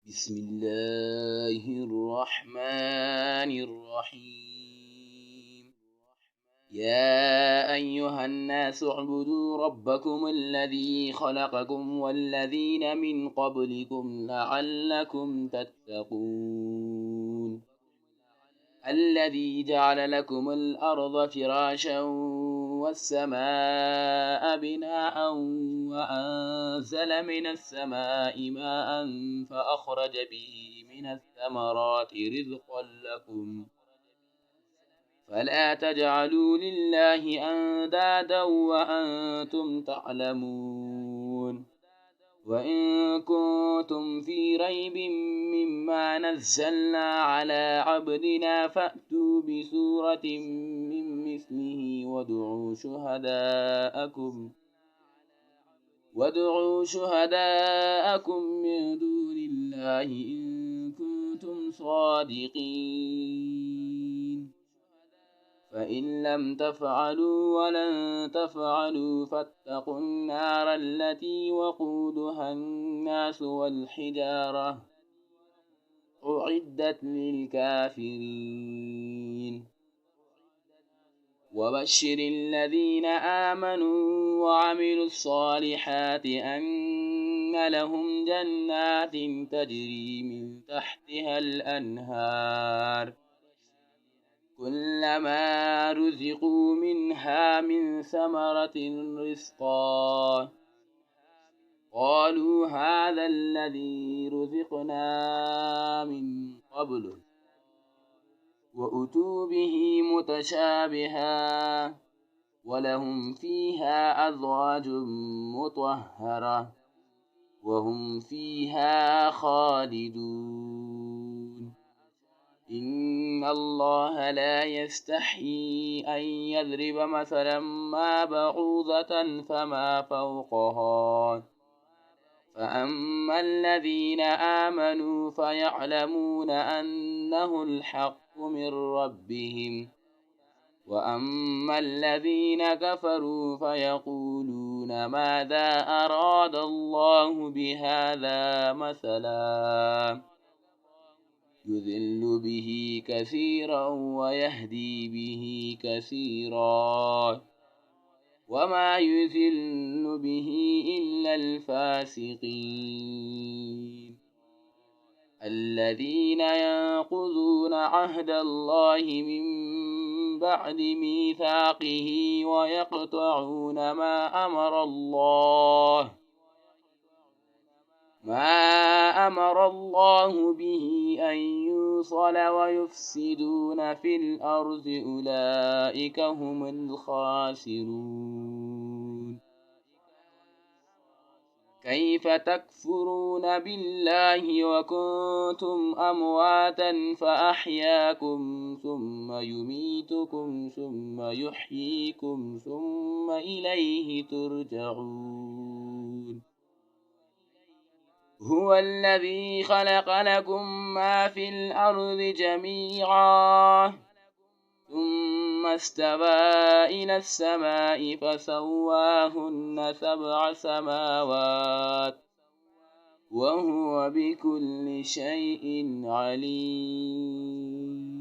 بسم الله الرحمن الرحيم. يا أيها الناس اعبدوا ربكم الذي خلقكم والذين من قبلكم لعلكم تتقون. الذي جعل لكم الأرض فراشا والسماء بناء وأنزل من السماء ماء فأخرج به من الثمرات رزقا لكم فلا تجعلوا لله أندادا وأنتم تعلمون. وإن كنتم في ريب مما نزلنا على عبدنا فأتوا بسورة من مثله وادعوا شهداءكم من دون الله إن كنتم صادقين. فإن لم تفعلوا ولن تفعلوا فاتقوا النار التي وقودها الناس والحجارة أعدت للكافرين. وبشر الذين آمنوا وعملوا الصالحات أن لهم جنات تجري من تحتها الأنهار كلما رزقوا منها من ثمرة رزقا قالوا هذا الذي رزقنا من قبل وأتوا به متشابها ولهم فيها أزواج مطهرة وهم فيها خالدون. إن الله لا يستحيي أن يضرب مثلا ما بعوضة فما فوقها فأما الذين آمنوا فيعلمون أنه الحق من ربهم وأما الذين كفروا فيقولون ماذا أراد الله بهذا مثلا يذل به كثيرا ويهدي به كثيرا وما يذل به إلا الفاسقين الذين ينقضون عهد الله من بعد ميثاقه ويقطعون ما أمر الله به أن يوصل ويفسدون في الأرض أولئك هم الخاسرون. كيف تكفرون بالله وكنتم أمواتا فأحياكم ثم يميتكم ثم يحييكم ثم إليه ترجعون. هو الذي خلق لكم ما في الأرض جميعا ثم استوى إلى السماء فسواهن 7 سماوات وهو بكل شيء عليم.